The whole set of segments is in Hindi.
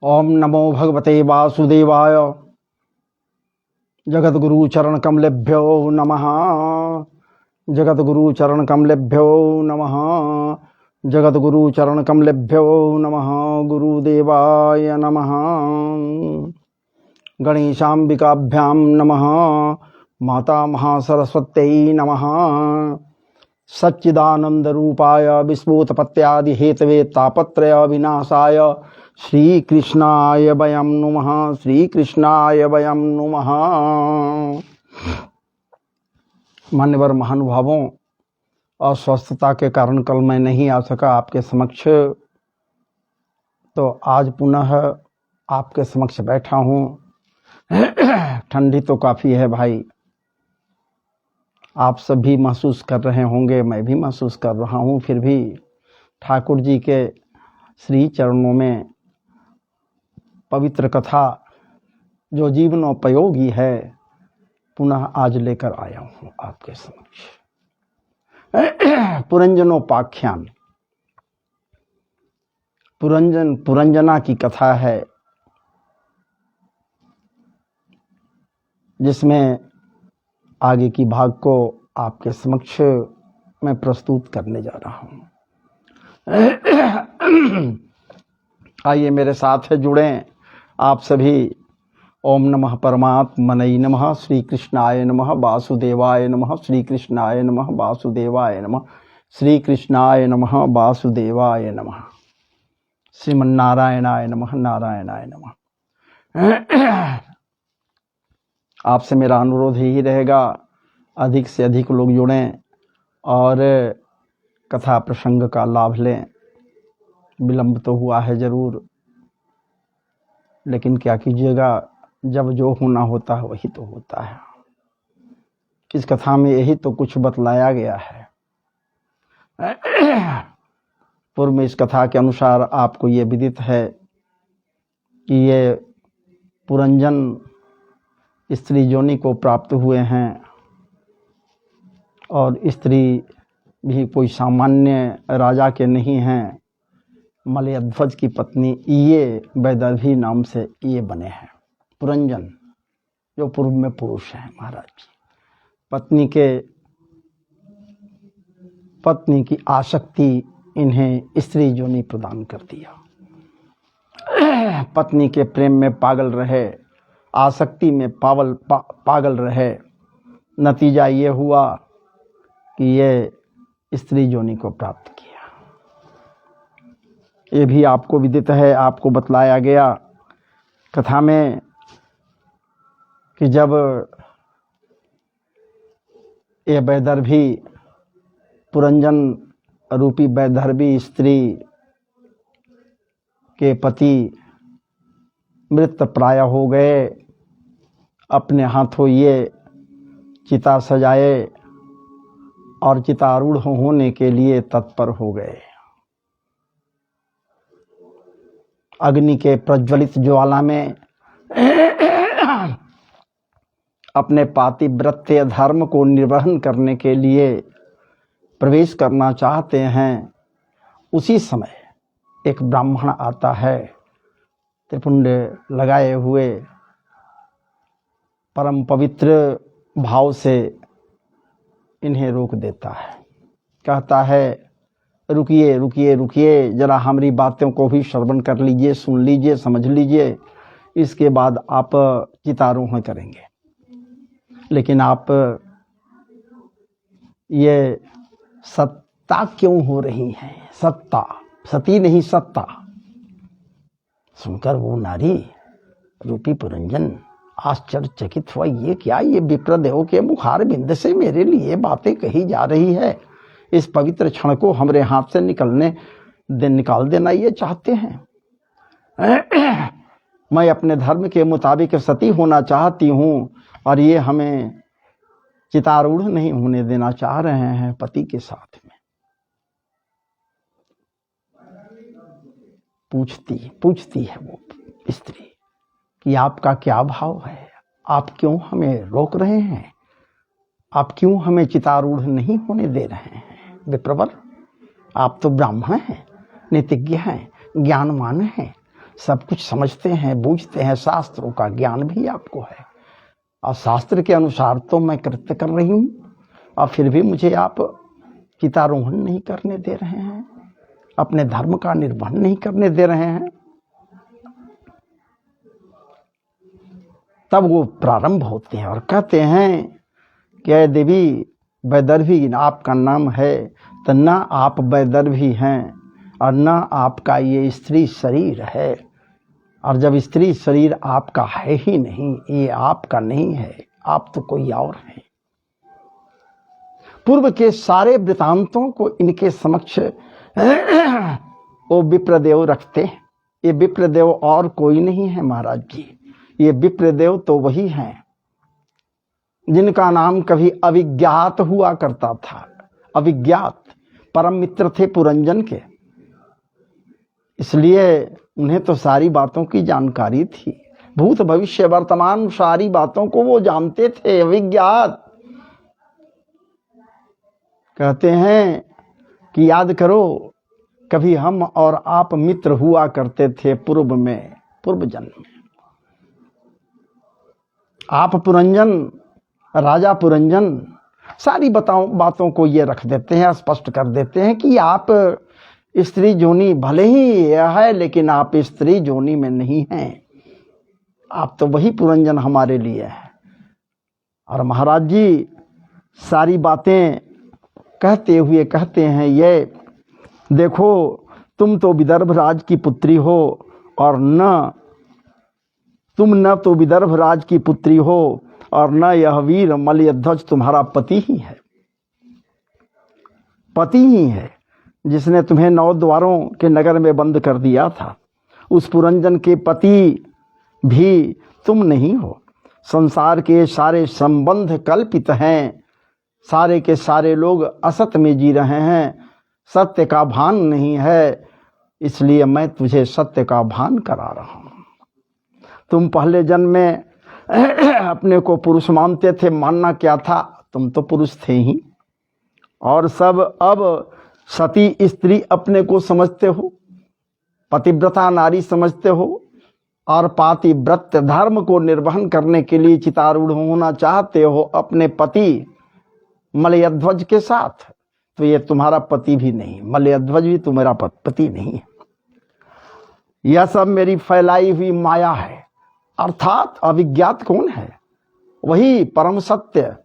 ओम नमो भगवते वासुदेवाय। जगद्गुरु चरण कमलेभ्यो नमः। जगद्गुरु चरण कमलेभ्यो नमः। जगद्गुरु चरण कमलेभ्यो नमः। गुरुदेवाय नमः। गणेशाम्बिकाभ्यां नमः। माता महासरस्वत्यै नमः। सच्चिदानंद रूपाय विस्फोटपत्यादि हेतवे तापत्रय विनाशाय श्री कृष्णाय वयं नमः। श्री कृष्णाय वयं नमः। मान्यवर महानुभावों, अस्वस्थता के कारण कल मैं नहीं आ सका आपके समक्ष, तो आज पुनः आपके समक्ष बैठा हूँ। ठंडी तो काफ़ी है भाई, आप सभी महसूस कर रहे होंगे, मैं भी महसूस कर रहा हूँ। फिर भी ठाकुर जी के श्री चरणों में पवित्र कथा जो जीवनोपयोगी है, पुनः आज लेकर आया हूँ आपके समक्ष। पुरंजनोपाख्यान, पुरंजना की कथा है, जिसमें आगे की भाग को आपके समक्ष मैं प्रस्तुत करने जा रहा हूँ। आइए मेरे साथ जुड़ें आप सभी। ओम नमः परमात्मने नमः। श्री कृष्णाय नमः वासुदेवाय नमः। श्री कृष्णाय नमः वासुदेवाय नमः। श्री कृष्णाय नमः वासुदेवाय नमः। श्रीमन्नारायणाय नमः। नारायणाय नमः। आपसे मेरा अनुरोध यही रहेगा, अधिक से अधिक लोग जुड़ें और कथा प्रसंग का लाभ लें। विलंब तो हुआ है जरूर, लेकिन क्या कीजिएगा, जब जो होना होता है वही तो होता है। इस कथा में यही तो कुछ बतलाया गया है। पूर्व में इस कथा के अनुसार आपको ये विदित है कि ये पुरंजन स्त्री योनि को प्राप्त हुए हैं, और स्त्री भी कोई सामान्य राजा के नहीं हैं। मलयध्वज की पत्नी ये वैदर्भी नाम से ये बने हैं पुरंजन, जो पूर्व में पुरुष हैं महाराज जी। पत्नी की आसक्ति इन्हें स्त्री योनि प्रदान कर दिया। पत्नी के प्रेम में पागल रहे, आसक्ति में पागल रहे। नतीजा ये हुआ कि ये स्त्री योनि को प्राप्त किया। ये भी आपको विदित है, आपको बतलाया गया कथा में कि जब ये वैदर्भी पुरंजन रूपी वैदर्भी स्त्री के पति मृत प्राय हो गए, अपने हाथों ये चिता सजाए और चितारूढ़ होने के लिए तत्पर हो गए। अग्नि के प्रज्वलित ज्वाला में अपने पातिव्रत्य धर्म को निर्वहन करने के लिए प्रवेश करना चाहते हैं। उसी समय एक ब्राह्मण आता है, त्रिपुंड लगाए हुए, परम पवित्र भाव से इन्हें रोक देता है। कहता है, रुकिए रुकिए रुकिए, जरा हमारी बातों को भी श्रवण कर लीजिए, सुन लीजिए, समझ लीजिए, इसके बाद आप चितारोहण करेंगे। लेकिन आप ये सत्ता क्यों हो रही हैं? सत्ता, सती नहीं सत्ता। सुनकर वो नारी रूपी पुरंजन आश्चर्यचकित हुआ। ये क्या, ये विप्रदेव के मुखार बिंद से मेरे लिए बातें कही जा रही है? इस पवित्र क्षण को हमारे हाथ से निकाल देना ये चाहते हैं। मैं अपने धर्म के मुताबिक सती होना चाहती हूँ, और ये हमें चितारूढ़ नहीं होने देना चाह रहे हैं पति के साथ में। पूछती है वो स्त्री कि आपका क्या भाव है? आप क्यों हमें रोक रहे हैं? आप क्यों हमें चितारूढ़ नहीं होने दे रहे हैं? विप्रवर, आप तो ब्राह्मण हैं, नीतिज्ञ हैं, ज्ञानवान हैं, सब कुछ समझते हैं, बूझते हैं, शास्त्रों का ज्ञान भी आपको है और शास्त्र के अनुसार तो मैं कृत्य कर रही हूँ, और फिर भी मुझे आप चितारोहण नहीं करने दे रहे हैं, अपने धर्म का निर्वहन नहीं करने दे रहे हैं। तब वो प्रारंभ होते हैं और कहते हैं कि देवी वैदर्भी आपका नाम है, तो ना आप वैदर्भी हैं और ना आपका ये स्त्री शरीर है, और जब स्त्री शरीर आपका है ही नहीं, ये आपका नहीं है, आप तो कोई और हैं। पूर्व के सारे वृतांतों को इनके समक्ष वो विप्रदेव रखते हैं। ये विप्रदेव और कोई नहीं है महाराज जी, ये विप्रदेव तो वही हैं जिनका नाम कभी अविज्ञात हुआ करता था। अविज्ञात परम मित्र थे पुरंजन के, इसलिए उन्हें तो सारी बातों की जानकारी थी, भूत भविष्य वर्तमान सारी बातों को वो जानते थे। अविज्ञात कहते हैं कि याद करो कभी हम और आप मित्र हुआ करते थे पूर्व में, पूर्व जन्म में। आप पुरंजन, राजा पुरंजन सारी बातों को ये रख देते हैं, स्पष्ट कर देते हैं कि आप स्त्री जोनी भले ही है, लेकिन आप स्त्री जोनी में नहीं हैं, आप तो वही पुरंजन हमारे लिए है। और महाराज जी सारी बातें कहते हुए कहते हैं, ये देखो तुम तो विदर्भ राज की पुत्री हो, और तुम न तो विदर्भ राज की पुत्री हो और न यह वीर मलयध्वज तुम्हारा पति ही है। पति ही है जिसने तुम्हें 9 द्वारों के नगर में बंद कर दिया था। उस पुरंजन के पति भी तुम नहीं हो। संसार के सारे संबंध कल्पित हैं, सारे के सारे लोग असत में जी रहे हैं, सत्य का भान नहीं है, इसलिए मैं तुझे सत्य का भान करा रहा हूं। तुम पहले जन्म में अपने को पुरुष मानते थे, मानना क्या था, तुम तो पुरुष थे ही, और सब अब सती स्त्री अपने को समझते हो, पतिव्रता नारी समझते हो, और पातिव्रत धर्म को निर्वहन करने के लिए चितारूढ़ होना चाहते हो अपने पति मलयध्वज के साथ। तो ये तुम्हारा पति भी नहीं, मलयध्वज भी तुम्हारा पति नहीं है। यह सब मेरी फैलाई हुई माया है। अर्थात अविज्ञात कौन है? वही परम सत्य,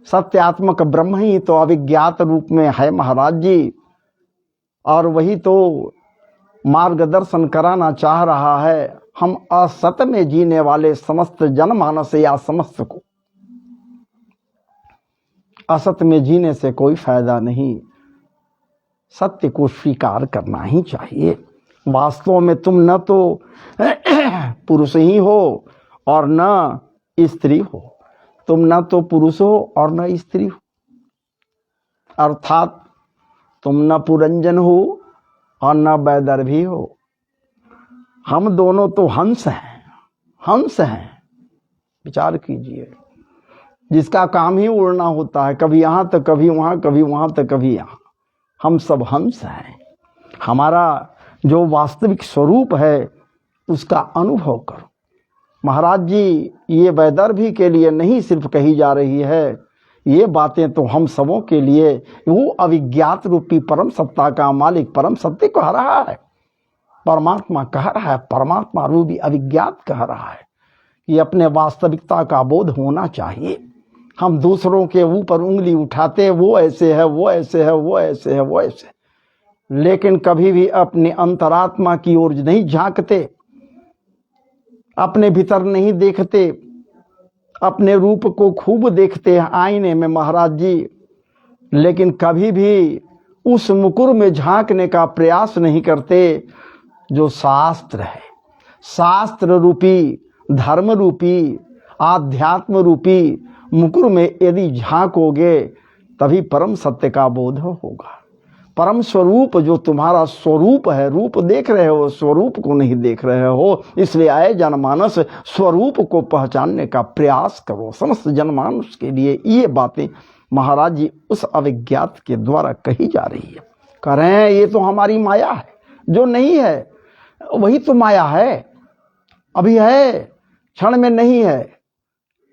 सत्यात्मक ब्रह्म ही तो अविज्ञात रूप में है महाराज जी, और वही तो मार्गदर्शन कराना चाह रहा है हम असत में जीने वाले समस्त जनमानस या समस्त को। असत में जीने से कोई फायदा नहीं, सत्य को स्वीकार करना ही चाहिए। वास्तव में तुम न तो पुरुष ही हो और न स्त्री हो, तुम न तो पुरुष हो और न स्त्री हो, अर्थात तुम न पुरंजन हो और न वैदर्भी हो। हम दोनों तो हंस हैं, हंस हैं। विचार कीजिए, जिसका काम ही उड़ना होता है, कभी यहाँ तो कभी वहाँ, कभी वहाँ तो कभी यहाँ, हम सब हंस हैं। हमारा जो वास्तविक स्वरूप है उसका अनुभव करो। महाराज जी ये वैदर्भी के लिए नहीं सिर्फ कही जा रही है, ये बातें तो हम सबों के लिए वो अविज्ञात रूपी परम सत्ता का मालिक परम सत्य कह रहा है, परमात्मा कह रहा है, परमात्मा रूपी अविज्ञात कह रहा है कि अपने वास्तविकता का बोध होना चाहिए। हम दूसरों के ऊपर उंगली उठाते, वो ऐसे है, वो ऐसे है, वो ऐसे है, वो ऐसे, लेकिन कभी भी अपने अंतरात्मा की ओर नहीं झांकते, अपने भीतर नहीं देखते, अपने रूप को खूब देखते हैं आईने में महाराज जी, लेकिन कभी भी उस मुकुर में झांकने का प्रयास नहीं करते जो शास्त्र है। शास्त्र रूपी, धर्म रूपी, आध्यात्म रूपी मुकुर में यदि झांकोगे तभी परम सत्य का बोध होगा। परम स्वरूप जो तुम्हारा स्वरूप है, रूप देख रहे हो, स्वरूप को नहीं देख रहे हो, इसलिए आए जनमानस स्वरूप को पहचानने का प्रयास करो। समस्त जनमानस के लिए ये बातें महाराज जी उस अविज्ञात के द्वारा कही जा रही है। कह रहे हैं ये तो हमारी माया है, जो नहीं है, वही तो माया है, अभी है, क्षण में नहीं है,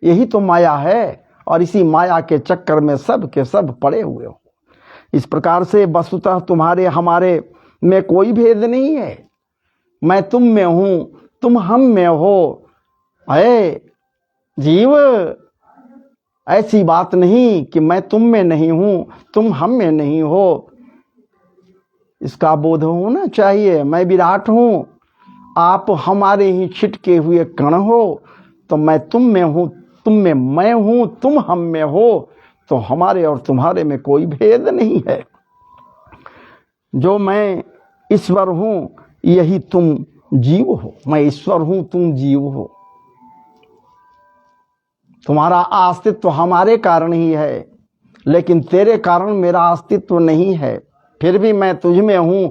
यही तो माया है। और इसी माया के चक्कर में सब के सब पड़े हुए हो। इस प्रकार से वस्तुतः तुम्हारे हमारे में कोई भेद नहीं है। मैं तुम में हूं, तुम हम में हो। अरे जीव, ऐसी बात नहीं कि मैं तुम में नहीं हूं, तुम हम में नहीं हो। इसका बोध होना चाहिए। मैं विराट हूं, आप हमारे ही छिटके हुए कण हो। तो मैं तुम में हूं, तुम में मैं हूं, तुम हम में हो। तो हमारे और तुम्हारे में कोई भेद नहीं है। जो मैं ईश्वर हूं, यही तुम जीव हो। मैं ईश्वर हूं, तुम जीव हो। तुम्हारा अस्तित्व हमारे कारण ही है, लेकिन तेरे कारण मेरा अस्तित्व नहीं है। फिर भी मैं तुझ में हूं,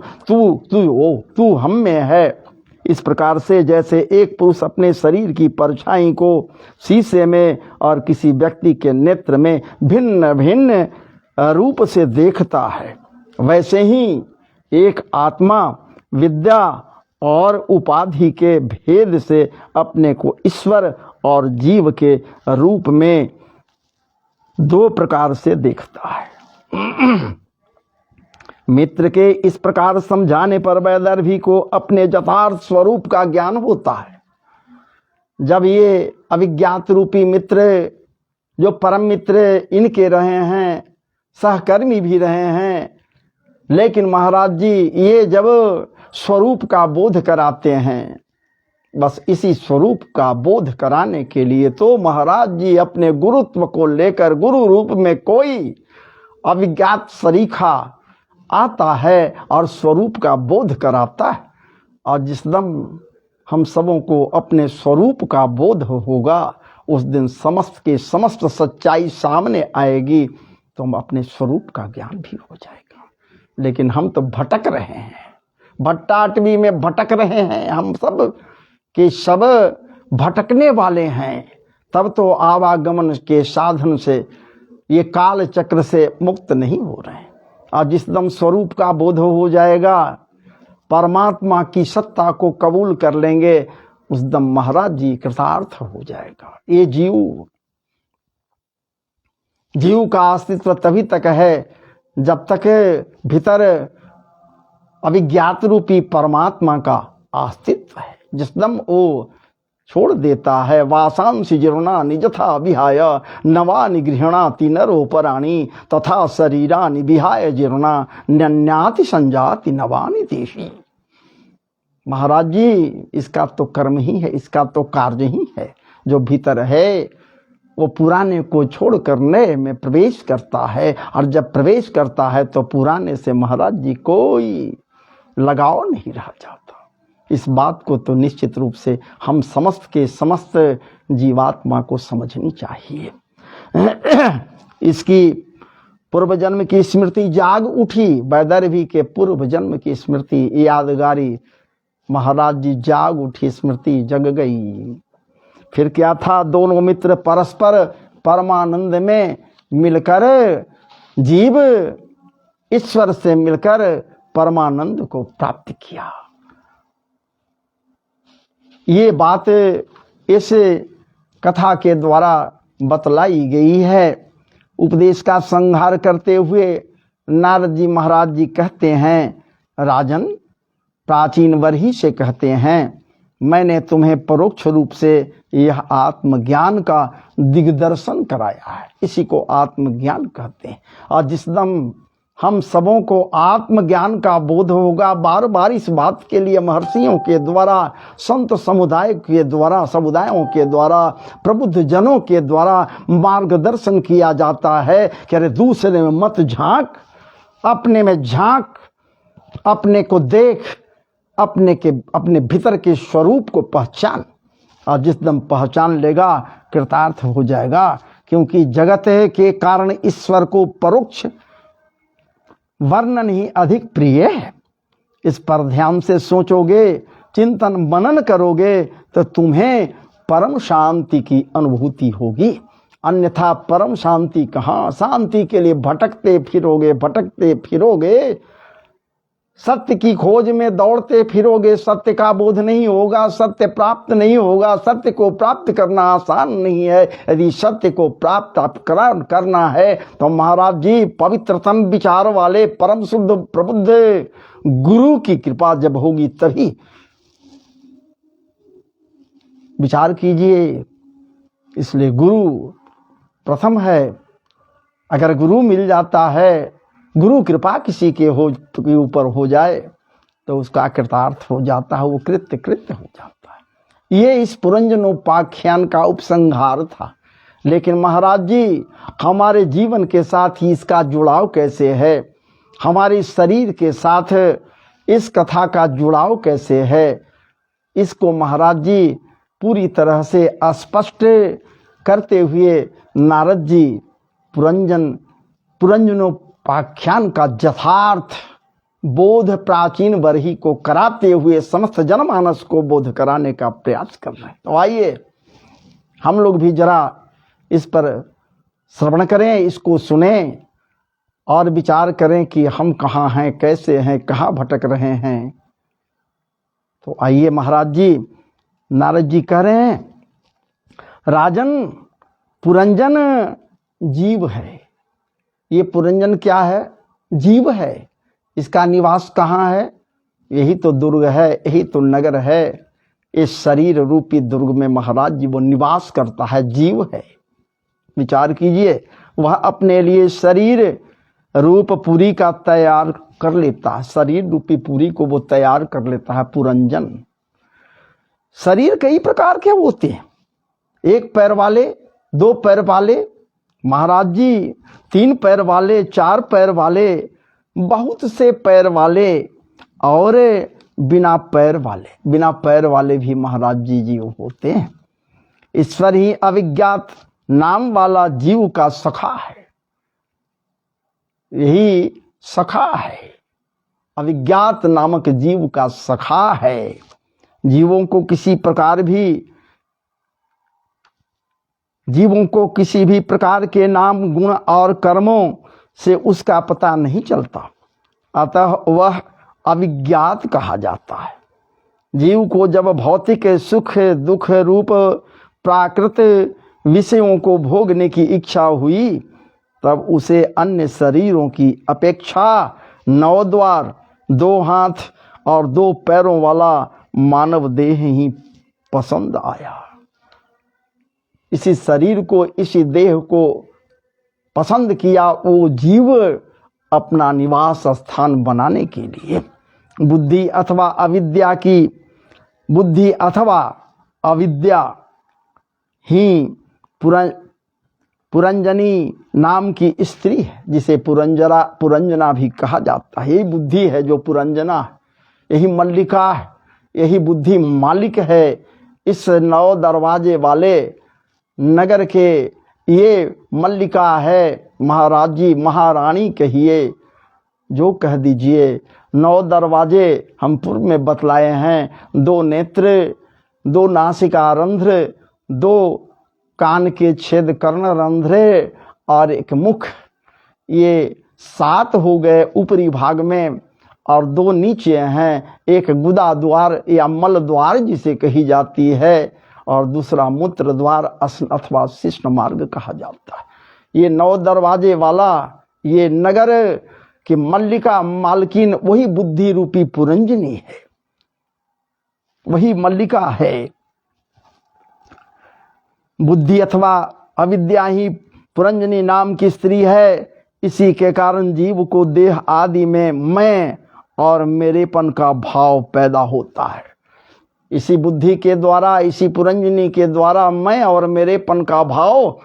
तू हम में है। इस प्रकार से जैसे एक पुरुष अपने शरीर की परछाई को शीशे में और किसी व्यक्ति के नेत्र में भिन्न भिन्न रूप से देखता है, वैसे ही एक आत्मा विद्या और उपाधि के भेद से अपने को ईश्वर और जीव के रूप में दो प्रकार से देखता है। मित्र के इस प्रकार समझाने पर वैदर्भी को अपने यथार्थ स्वरूप का ज्ञान होता है। जब ये अविज्ञात रूपी मित्र, जो परम मित्र इनके रहे हैं, सहकर्मी भी रहे हैं, लेकिन महाराज जी ये जब स्वरूप का बोध कराते हैं, बस इसी स्वरूप का बोध कराने के लिए तो महाराज जी अपने गुरुत्व को लेकर गुरु रूप में कोई अविज्ञात सरीखा आता है और स्वरूप का बोध कराता है। और जिस दम हम सबों को अपने स्वरूप का बोध होगा, उस दिन समस्त के समस्त सच्चाई सामने आएगी, तो हम अपने स्वरूप का ज्ञान भी हो जाएगा। लेकिन हम तो भटक रहे हैं, भट्टाटवी में भटक रहे हैं। हम सब के सब भटकने वाले हैं। तब तो आवागमन के साधन से, ये काल चक्र से मुक्त नहीं हो रहे हैं। और जिस दम स्वरूप का बोध हो जाएगा, परमात्मा की सत्ता को कबूल कर लेंगे, उस दम महाराज जी कृतार्थ हो जाएगा। ये जीव का अस्तित्व तभी तक है जब तक भीतर अविज्ञात रूपी परमात्मा का अस्तित्व है। जिस दम वो छोड़ देता है, वासांसि जीर्णा निजथा विहाय नवानि गृह्णाति नरोपराणि तथा शरीरानि विहाय जीर्णा नन्याति संजाति नवानि देशी। महाराज जी इसका तो कर्म ही है, इसका तो कार्य ही है। जो भीतर है वो पुराने को छोड़कर नए में प्रवेश करता है, और जब प्रवेश करता है तो पुराने से महाराज जी कोई लगाव नहीं रह जाता। इस बात को तो निश्चित रूप से हम समस्त के समस्त जीवात्मा को समझनी चाहिए। इसकी पूर्व जन्म की स्मृति जाग उठी। वैदर्भी के पूर्व जन्म की स्मृति यादगारी महाराज जी जाग उठी, स्मृति जग गई। फिर क्या था, दोनों मित्र परस्पर परमानंद में मिलकर, जीव ईश्वर से मिलकर परमानंद को प्राप्त किया। ये बात इस कथा के द्वारा बतलाई गई है। उपदेश का संहार करते हुए नारद जी महाराज जी कहते हैं, राजन, प्राचीन वर्ही से कहते हैं, मैंने तुम्हें परोक्ष रूप से यह आत्मज्ञान का दिग्दर्शन कराया है। इसी को आत्मज्ञान कहते हैं। और जिस दम हम सबों को आत्मज्ञान का बोध होगा, बार बार इस बात के लिए महर्षियों के द्वारा, संत समुदाय के द्वारा, समुदायों के द्वारा, प्रबुद्ध जनों के द्वारा मार्गदर्शन किया जाता है कि अरे दूसरे में मत झांक, अपने में झांक, अपने को देख, अपने भीतर के स्वरूप को पहचान। और जिस दम पहचान लेगा कृतार्थ हो जाएगा। क्योंकि जगत के कारण ईश्वर को परोक्ष वर्णन ही अधिक प्रिय है। इस पर ध्यान से सोचोगे, चिंतन मनन करोगे तो तुम्हें परम शांति की अनुभूति होगी। अन्यथा परम शांति कहाँ? शांति के लिए भटकते फिरोगे, सत्य की खोज में दौड़ते फिरोगे, सत्य का बोध नहीं होगा, सत्य प्राप्त नहीं होगा। सत्य को प्राप्त करना आसान नहीं है। यदि सत्य को प्राप्त करना है तो महाराज जी पवित्रतम विचार वाले परम शुद्ध प्रबुद्ध गुरु की कृपा जब होगी तभी। विचार कीजिए, इसलिए गुरु प्रथम है। अगर गुरु मिल जाता है, गुरु कृपा किसी के ऊपर हो जाए तो उसका कृतार्थ हो जाता है, वो कृत्य हो जाता है। ये इस पुरंजनोपाख्यान का उपसंहार था। लेकिन महाराज जी हमारे जीवन के साथ ही इसका जुड़ाव कैसे है, हमारे शरीर के साथ इस कथा का जुड़ाव कैसे है, इसको महाराज जी पूरी तरह से स्पष्ट करते हुए नारद जी पुरंजनोपाख्यान का यथार्थ बोध प्राचीन बरही को कराते हुए समस्त जनमानस को बोध कराने का प्रयास कर रहे हैं। तो आइए हम लोग भी जरा इस पर श्रवण करें, इसको सुने और विचार करें कि हम कहाँ हैं, कैसे हैं, कहाँ भटक रहे हैं। तो आइए महाराज जी, नारद जी कह रहे हैं, राजन पुरंजन जीव है। ये पुरंजन क्या है? जीव है। इसका निवास कहाँ है? यही तो दुर्ग है, यही तो नगर है। इस शरीर रूपी दुर्ग में महाराज जी वो निवास करता है, जीव है। विचार कीजिए, वह अपने लिए शरीर रूप पुरी का तैयार कर लेता है, शरीर रूपी पुरी को वो तैयार कर लेता है पुरंजन। शरीर कई प्रकार के होते हैं, एक पैर वाले, दो पैर वाले, महाराज जी 3 पैर वाले, 4 पैर वाले, बहुत से पैर वाले और बिना पैर वाले। बिना पैर वाले भी महाराज जी जीव होते हैं। ईश्वर ही अविज्ञात नाम वाला जीव का सखा है। यही सखा है, अविज्ञात नामक जीव का सखा है। जीवों को किसी भी प्रकार के नाम, गुण और कर्मों से उसका पता नहीं चलता, अतः वह अविज्ञात कहा जाता है। जीव को जब भौतिक सुख दुख रूप प्राकृत विषयों को भोगने की इच्छा हुई, तब उसे अन्य शरीरों की अपेक्षा 9 द्वार, 2 हाथ और 2 पैरों वाला मानव देह ही पसंद आया। इसी शरीर को, इसी देह को पसंद किया वो जीव अपना निवास स्थान बनाने के लिए। बुद्धि अथवा अविद्या ही पुरंजनी नाम की स्त्री है, जिसे पुरंजना भी कहा जाता है। यही बुद्धि है जो पुरंजना है, यही मल्लिका है, यही बुद्धि मालिक है। इस 9 दरवाजे वाले नगर के ये मल्लिका है। महाराज जी, महारानी कहिए, जो कह दीजिए। 9 दरवाजे हम पूर्व में बतलाए हैं। 2 नेत्र, 2 नासिका रंध्र, 2 कान के छेद कर्ण रंध्रे और 1 मुख, ये 7 हो गए ऊपरी भाग में, और 2 नीचे हैं। एक गुदा द्वार या मल द्वार जिसे कही जाती है, और दूसरा मूत्र द्वार अथवा शिष्ण मार्ग कहा जाता है। ये 9 दरवाजे वाला ये नगर की मल्लिका मालकिन वही बुद्धि रूपी पुरंजनी है, वही मल्लिका है। बुद्धि अथवा अविद्या ही पुरंजनी नाम की स्त्री है। इसी के कारण जीव को देह आदि में मैं और मेरेपन का भाव पैदा होता है। इसी बुद्धि के द्वारा, इसी पुरंजनी के द्वारा मैं और मेरेपन का भाव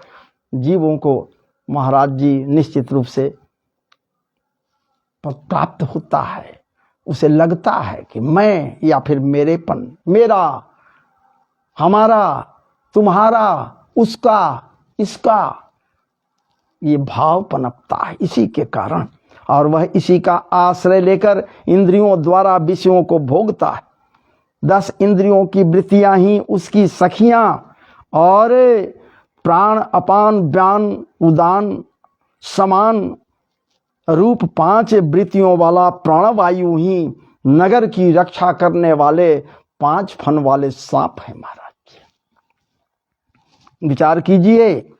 जीवों को महाराज जी निश्चित रूप से प्राप्त होता है। उसे लगता है कि मैं या फिर मेरेपन, मेरा, हमारा, तुम्हारा, उसका, इसका, ये भाव पनपता है इसी के कारण। और वह इसी का आश्रय लेकर इंद्रियों द्वारा विषयों को भोगता है। 10 इंद्रियों की वृत्तियां ही उसकी सखियां और प्राण, अपान, व्यान, उदान, समान रूप 5 वृत्तियों वाला प्राणवायु ही नगर की रक्षा करने वाले 5 फन वाले सांप है महाराज जी। विचार कीजिए,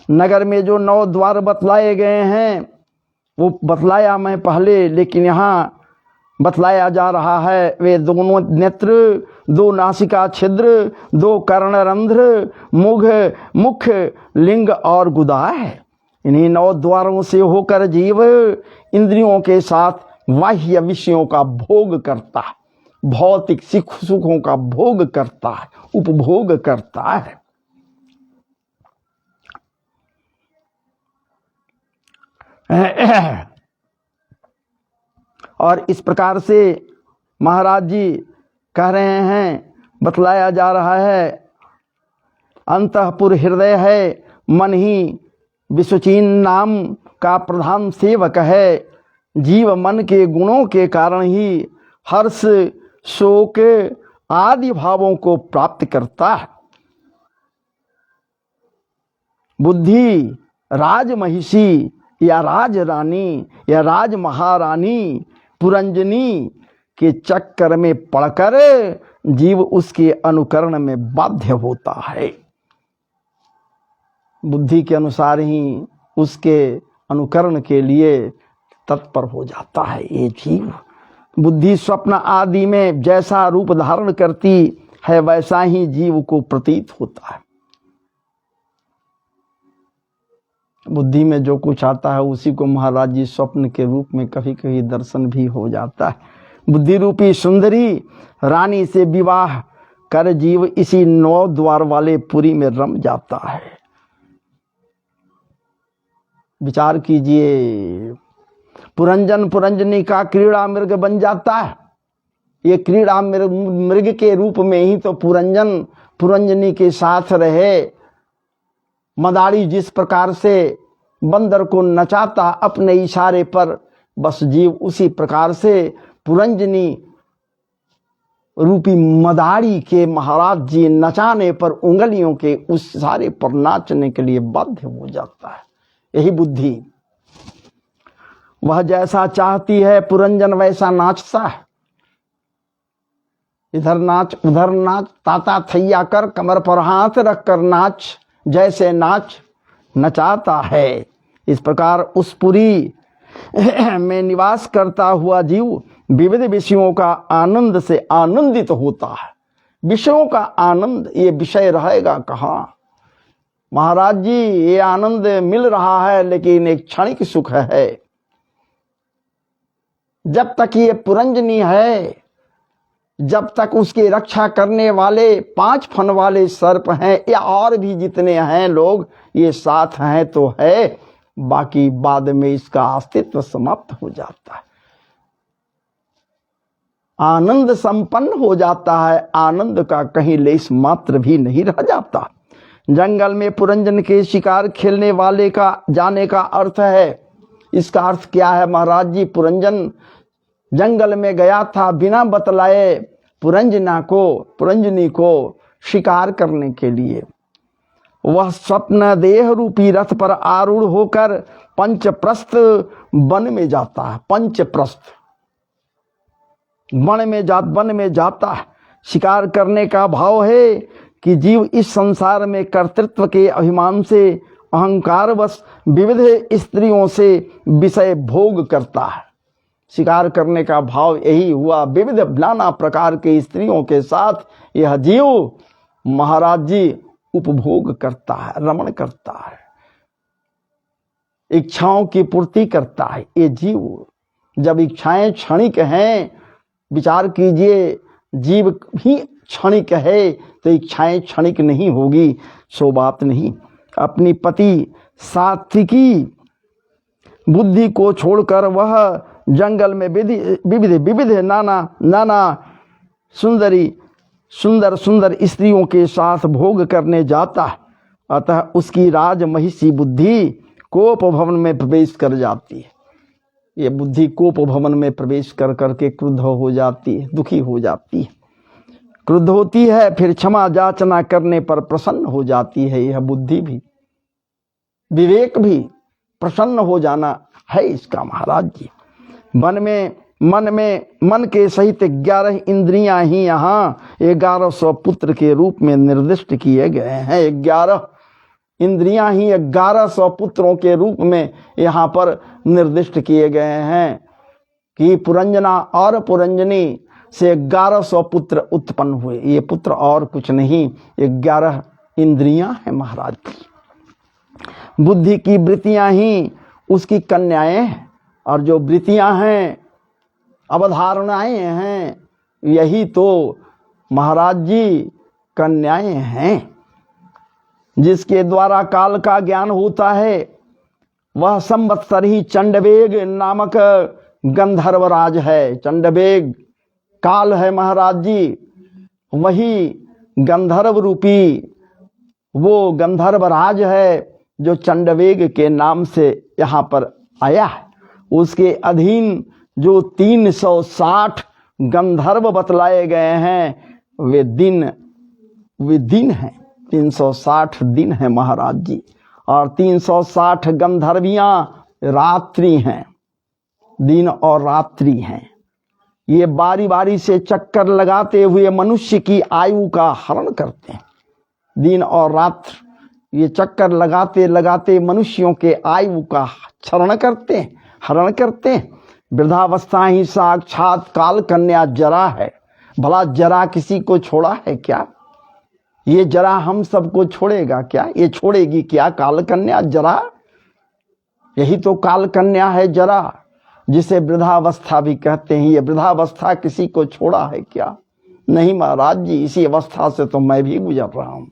नगर में जो 9 द्वार बतलाए गए हैं वो बतलाया मैं पहले, लेकिन यहाँ बतलाया जा रहा है वे दोनों नेत्र, 2 नासिका छिद्र, 2 कर्णरंध्र, मुख, लिंग और गुदा है। इन्हीं 9 द्वारों से होकर जीव इंद्रियों के साथ बाह्य विषयों का भोग करता है, भौतिक सुखों का भोग करता है, उपभोग करता है। और इस प्रकार से महाराज जी कह रहे हैं, बतलाया जा रहा है, अंतःपुर हृदय है, मन ही विश्वचीन नाम का प्रधान सेवक है। जीव मन के गुणों के कारण ही हर्ष, शोक आदि भावों को प्राप्त करता है। बुद्धि राजमहिषी या राज रानी या राज महारानी पुरंजनी के चक्कर में पड़कर जीव उसके अनुकरण में बाध्य होता है। बुद्धि के अनुसार ही उसके अनुकरण के लिए तत्पर हो जाता है ये जीव। बुद्धि स्वप्न आदि में जैसा रूप धारण करती है वैसा ही जीव को प्रतीत होता है। बुद्धि में जो कुछ आता है उसी को महाराज जी स्वप्न के रूप में कभी कभी दर्शन भी हो जाता है। बुद्धि रूपी सुंदरी रानी से विवाह कर जीव इसी 9 द्वार वाले पुरी में रम जाता है। विचार कीजिए, पुरंजन पुरंजनी का क्रीड़ा मृग बन जाता है। ये क्रीड़ा मृग के रूप में ही तो पुरंजन पुरंजनी के साथ रहे। मदारी जिस प्रकार से बंदर को नचाता अपने इशारे पर, बस जीव उसी प्रकार से पुरंजनी रूपी मदारी के महाराज जी नचाने पर उंगलियों के उस इशारे पर नाचने के लिए बाध्य हो जाता है। यही बुद्धि, वह जैसा चाहती है पुरंजन वैसा नाचता है। इधर नाच उधर नाच, ताता थैया कर, कमर पर हाथ रख कर नाच, जैसे नाच नचाता है। इस प्रकार उस पुरी में निवास करता हुआ जीव विविध विषयों का आनंद से आनंदित होता है। विषयों का आनंद, ये विषय रहेगा कहाँ महाराज जी? ये आनंद मिल रहा है लेकिन एक क्षणिक सुख है। जब तक ये पुरंजनी है, जब तक उसकी रक्षा करने वाले 5 फन वाले सर्प हैं या और भी जितने हैं लोग, ये साथ हैं तो है, बाकी बाद में इसका अस्तित्व समाप्त हो जाता है। आनंद संपन्न हो जाता है, आनंद का कहीं लेश मात्र भी नहीं रह जाता। जंगल में पुरंजन के शिकार खेलने वाले का जाने का अर्थ है, इसका अर्थ क्या है महाराज जी? पुरंजन जंगल में गया था बिना बतलाए पुरंजनी को शिकार करने के लिए। वह स्वप्न देह रूपी रथ पर आरूढ़ होकर पंचप्रस्थ वन में जाता है। पंचप्रस्थ वन में जाता है। शिकार करने का भाव है कि जीव इस संसार में कर्तृत्व के अभिमान से अहंकारवश विविध स्त्रियों से विषय भोग करता है। शिकार करने का भाव यही हुआ। विविध नाना प्रकार के स्त्रियों के साथ यह जीव महाराज जी उपभोग करता है, रमण करता है, इच्छाओं की पूर्ति करता है। ये जीव, जब इच्छाएं क्षणिक हैं, विचार कीजिए, जीव ही क्षणिक है तो इच्छाएं क्षणिक नहीं होगी, सो बात नहीं। अपनी पति सात्विकी बुद्धि को छोड़कर वह जंगल में विविध नाना सुंदर स्त्रियों के साथ भोग करने जाता है। अतः उसकी राजमहिषी बुद्धि कोप भवन में प्रवेश कर जाती है। ये बुद्धि कोप भवन में प्रवेश कर करके क्रुद्ध हो जाती है, दुखी हो जाती है, क्रुद्ध होती है, फिर क्षमा याचना करने पर प्रसन्न हो जाती है। यह बुद्धि भी, विवेक भी प्रसन्न हो जाना है इसका महाराज जी। मन के सहित 11 इंद्रियां ही यहाँ 1100 पुत्र के रूप में निर्दिष्ट किए गए हैं। 11 इंद्रियां ही 1100 पुत्रों के रूप में यहाँ पर निर्दिष्ट किए गए हैं कि पुरंजना और पुरंजनी से 1100 पुत्र उत्पन्न हुए। ये पुत्र और कुछ नहीं, 11 इंद्रियां हैं महाराज की। बुद्धि की वृत्तियां ही उसकी कन्याएं हैं, और जो वृत्तियां हैं, अवधारणाएं हैं, यही तो महाराज जी कन्याएं हैं। जिसके द्वारा काल का ज्ञान होता है वह संवत्सर ही चंडवेग नामक गंधर्वराज है। चंडवेग काल है महाराज जी, वही गंधर्व रूपी वो गंधर्वराज है जो चंडवेग के नाम से यहाँ पर आया है। उसके अधीन जो 360 गंधर्व बतलाए गए हैं वे दिन हैं, 360 दिन है महाराज जी। और 360 गंधर्वियां रात्रि हैं, दिन और रात्रि हैं। ये बारी बारी से चक्कर लगाते हुए मनुष्य की आयु का हरण करते हैं। दिन और रात्र ये चक्कर लगाते लगाते मनुष्यों के आयु का हरण करते हैं। वृद्धावस्था ही साक्षात काल कन्या जरा है। भला जरा किसी को छोड़ा है क्या? ये जरा हम सबको छोड़ेगा क्या? ये छोड़ेगी क्या काल कन्या जरा? यही तो काल कन्या है जरा, जिसे वृद्धावस्था भी कहते हैं। ये वृद्धावस्था किसी को छोड़ा है क्या? नहीं महाराज जी, इसी अवस्था से तो मैं भी गुजर रहा हूं।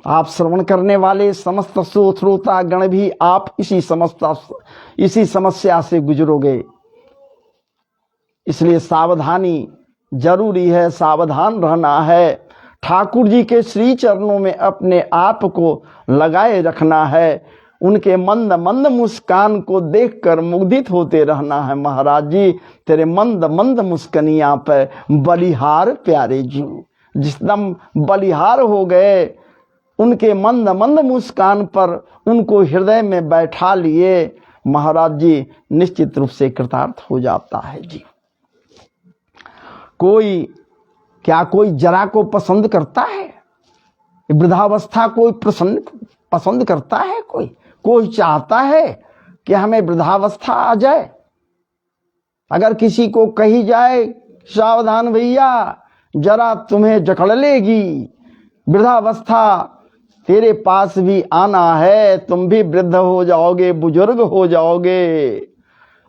आप श्रवण करने वाले समस्त श्रोता गण भी आप इसी समस्या से गुजरोगे। इसलिए सावधानी जरूरी है, सावधान रहना है। ठाकुर जी के श्री चरणों में अपने आप को लगाए रखना है। उनके मंद मंद मुस्कान को देखकर मुग्धित होते रहना है। महाराज जी तेरे मंद मंद मुस्कनिया पे बलिहार प्यारे जीव, जिसदम बलिहार हो गए उनके मंद मंद मुस्कान पर उनको हृदय में बैठा लिए, महाराज जी निश्चित रूप से कृतार्थ हो जाता है जी। कोई जरा को पसंद करता है? वृद्धावस्था कोई पसंद करता है? कोई चाहता है कि हमें वृद्धावस्था आ जाए? अगर किसी को कही जाए सावधान भैया जरा तुम्हें जकड़ लेगी, वृद्धावस्था तेरे पास भी आना है, तुम भी वृद्ध हो जाओगे, बुजुर्ग हो जाओगे।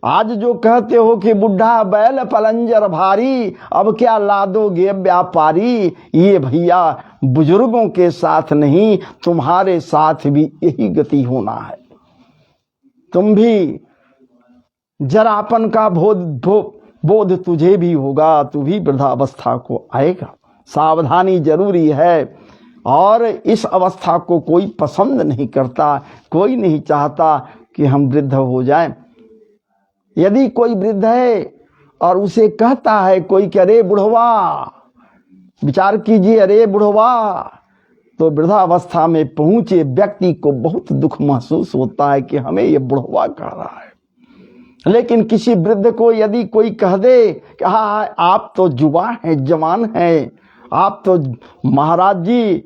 आज जो कहते हो कि बुढ़ा बैल पलंजर भारी, अब क्या लादोगे व्यापारी, ये भैया बुजुर्गों के साथ नहीं तुम्हारे साथ भी यही गति होना है। तुम भी जरापन का बोध तुझे भी होगा, तू भी वृद्धावस्था को आएगा। सावधानी जरूरी है। और इस अवस्था को कोई पसंद नहीं करता, कोई नहीं चाहता कि हम वृद्ध हो जाएं। यदि कोई वृद्ध है और उसे कहता है कोई कि अरे बुढ़वा, विचार कीजिए, अरे बुढ़वा, तो वृद्धावस्था में पहुंचे व्यक्ति को बहुत दुख महसूस होता है कि हमें ये बुढ़वा कह रहा है। लेकिन किसी वृद्ध को यदि कोई कह दे कि हाँ आप तो जुवा हैं, जवान हैं, आप तो महाराज जी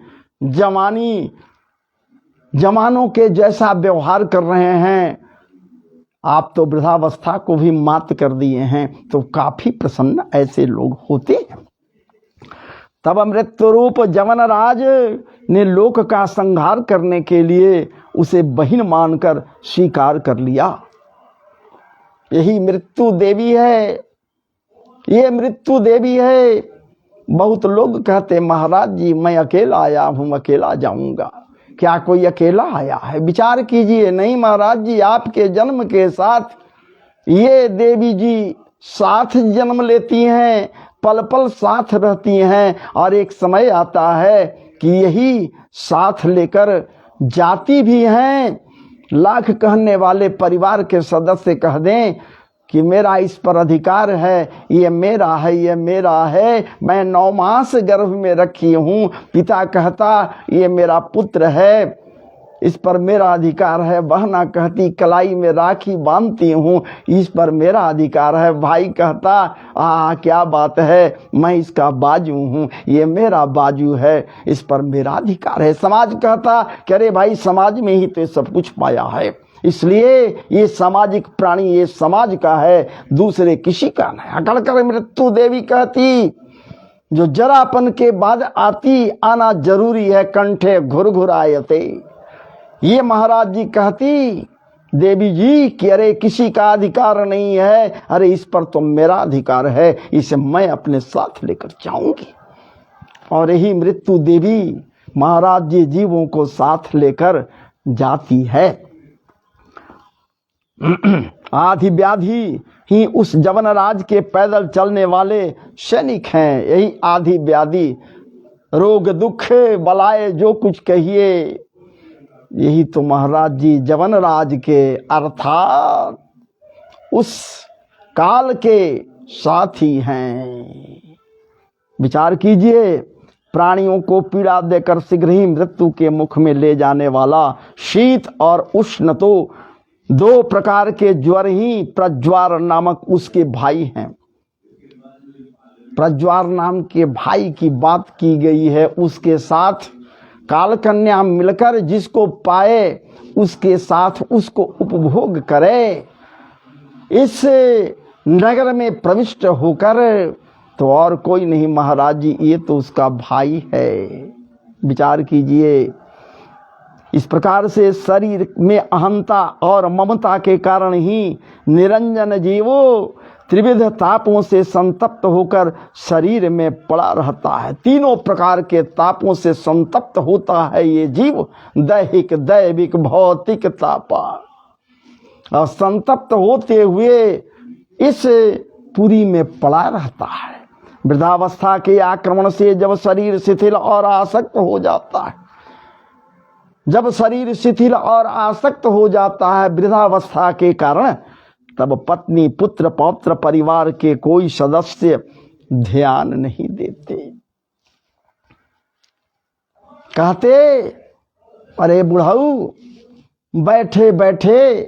जवानों के जैसा व्यवहार कर रहे हैं, आप तो वृद्धावस्था को भी मात कर दिए हैं, तो काफी प्रसन्न ऐसे लोग होते हैं। तब मृत्यु रूप जवनराज ने लोक का संहार करने के लिए उसे बहिन मानकर स्वीकार कर लिया। यही मृत्यु देवी है, ये मृत्यु देवी है। बहुत लोग कहते महाराज जी मैं अकेला आया हूं, अकेला जाऊंगा। क्या कोई अकेला आया है? विचार कीजिए। नहीं महाराज जी, आपके जन्म के साथ ये देवी जी साथ जन्म लेती हैं, पल पल साथ रहती हैं, और एक समय आता है कि यही साथ लेकर जाती भी हैं। लाख कहने वाले परिवार के सदस्य कह दें कि मेरा इस पर अधिकार है, ये मेरा है, ये मेरा है, मैं 9 मास गर्भ में रखी हूँ, पिता कहता ये मेरा पुत्र है, इस पर मेरा अधिकार है। बहना कहती कलाई में राखी बांधती हूँ, इस पर मेरा अधिकार है। भाई कहता क्या बात है, मैं इसका बाजू हूँ, ये मेरा बाजू है, इस पर मेरा अधिकार है। समाज कहता कि अरे भाई समाज में ही तो सब कुछ पाया है, इसलिए ये सामाजिक प्राणी ये समाज का है, दूसरे किसी का नहीं। अकड़कर मृत्यु देवी कहती जो जरापन के बाद आती आना जरूरी है, कंठे घुरघुरायते। ये महाराज जी कहती देवी जी कि अरे किसी का अधिकार नहीं है, अरे इस पर तो मेरा अधिकार है, इसे मैं अपने साथ लेकर जाऊंगी। और यही मृत्यु देवी महाराज जी जीवों को साथ लेकर जाती है। आधि व्याधि ही उस जवनराज के पैदल चलने वाले सैनिक हैं। यही आधि व्याधि रोग दुख बलाए जो कुछ कहिए, यही तो महाराज जी जवनराज के अर्थात उस काल के साथी हैं। विचार कीजिए, प्राणियों को पीड़ा देकर शीघ्र ही मृत्यु के मुख में ले जाने वाला शीत और उष्ण तो दो प्रकार के ज्वर ही प्रज्वार नामक उसके भाई हैं। प्रज्वार नाम के भाई की बात की गई है। उसके साथ कालकन्या मिलकर जिसको पाए उसके साथ उसको उपभोग करे। इस नगर में प्रविष्ट होकर तो और कोई नहीं महाराज जी, ये तो उसका भाई है। विचार कीजिए, इस प्रकार से शरीर में अहंता और ममता के कारण ही निरंजन जीवो त्रिविध तापों से संतप्त होकर शरीर में पड़ा रहता है। तीनों प्रकार के तापों से संतप्त होता है ये जीव, दैहिक दैविक भौतिक तापा। और संतप्त होते हुए इस पुरी में पड़ा रहता है। वृद्धावस्था के आक्रमण से जब शरीर शिथिल और आसक्त हो जाता है, जब शरीर शिथिल और आसक्त हो जाता है वृद्धावस्था के कारण, तब पत्नी पुत्र पौत्र परिवार के कोई सदस्य ध्यान नहीं देते। कहते अरे बुढ़ाऊ, बैठे बैठे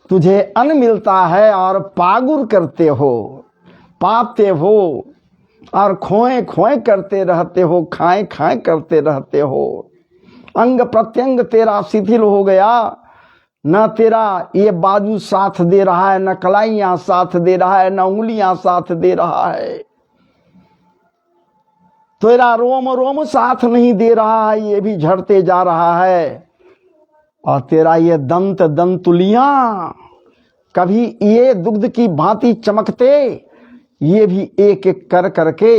तुझे अन्न मिलता है और पागुर करते हो, पाते हो और खोए खोए करते रहते हो, खाए खाए करते रहते हो। अंग प्रत्यंग तेरा शिथिल हो गया, न तेरा ये बाजू साथ दे रहा है, न कलाइयां साथ दे रहा है, न उंगलियां साथ दे रहा है, तेरा रोम रोम साथ नहीं दे रहा है, ये भी झड़ते जा रहा है। और तेरा ये दंत दंतुलियां कभी ये दुग्ध की भांति चमकते, ये भी एक एक कर करके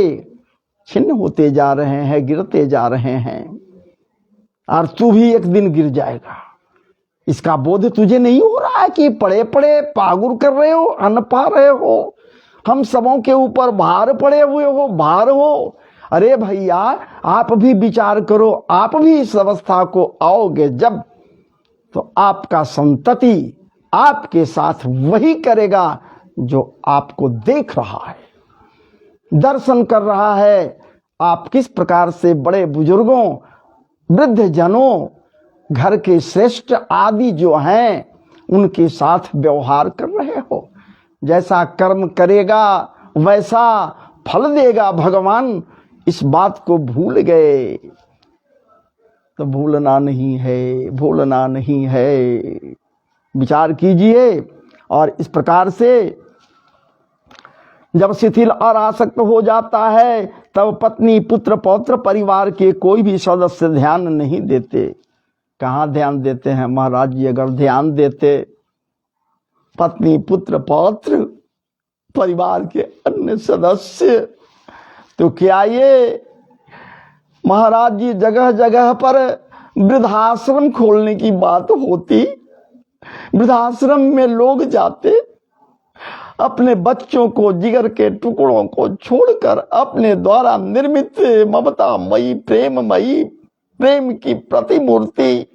छिन्न होते जा रहे हैं, गिरते जा रहे हैं। और तू भी एक दिन गिर जाएगा। इसका बोध तुझे नहीं हो रहा है कि पड़े पड़े पागुर कर रहे हो, अन्न पा रहे हो, हम सबों के ऊपर भार पड़े हुए हो, भार हो। अरे भैया, आप भी विचार करो, आप भी इस अवस्था को आओगे जब, तो आपका संतति आपके साथ वही करेगा जो आपको देख रहा है, दर्शन कर रहा है। आप किस प्रकार से बड़े बुजुर्गों, वृद्ध जनों, घर के श्रेष्ठ आदि जो हैं उनके साथ व्यवहार कर रहे हो। जैसा कर्म करेगा वैसा फल देगा भगवान, इस बात को भूल गए। तो भूलना नहीं है, भूलना नहीं है। विचार कीजिए। और इस प्रकार से जब शिथिल और आसक्त हो जाता है, तब पत्नी पुत्र पौत्र परिवार के कोई भी सदस्य ध्यान नहीं देते। कहाँ ध्यान देते हैं महाराज जी? अगर ध्यान देते पत्नी पुत्र पौत्र परिवार के अन्य सदस्य, तो क्या ये महाराज जी जगह जगह पर वृद्धाश्रम खोलने की बात होती? वृद्धाश्रम में लोग जाते, अपने बच्चों को, जिगर के टुकड़ों को छोड़कर अपने द्वारा निर्मित ममतामयी प्रेममयी प्रेम की प्रतिमूर्ति,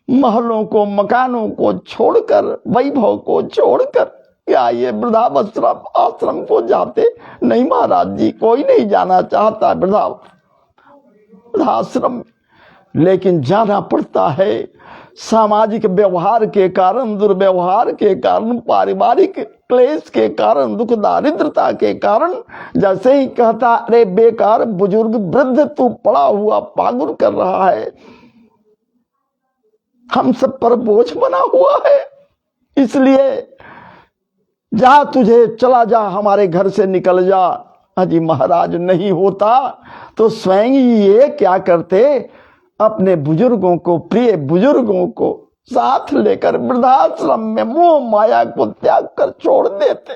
महलों को, मकानों को छोड़कर, वैभव को छोड़कर, क्या ये वृद्धाश्रम आश्रम को जाते? नहीं महाराज जी, कोई नहीं जाना चाहता वृद्धाश्रम। लेकिन जाना पड़ता है सामाजिक व्यवहार के कारण, दुर्व्यवहार के कारण, पारिवारिक क्लेश के कारण, दुख दारिद्रता के कारण। जैसे ही कहता अरे बेकार बुजुर्ग वृद्ध तू पड़ा हुआ पागुर कर रहा है, हम सब पर बोझ बना हुआ है, इसलिए जा तुझे चला जा, हमारे घर से निकल जा। अजी महाराज नहीं होता तो स्वयं ये क्या करते, अपने बुजुर्गों को, प्रिय बुजुर्गों को साथ लेकर वृद्धाश्रम में मोह माया को त्याग कर छोड़ देते।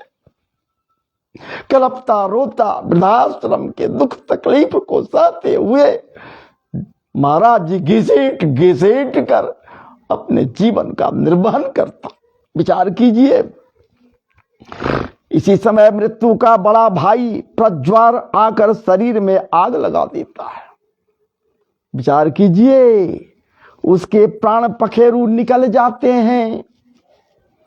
कलपता रोता वृद्धाश्रम के दुख तकलीफ को सहते हुए महाराज जी घिसेट घिसेट कर अपने जीवन का निर्वहन करता। विचार कीजिए, इसी समय मृत्यु का बड़ा भाई प्रज्वार आकर शरीर में आग लगा देता है। विचार कीजिए, उसके प्राण पखेरु निकल जाते हैं।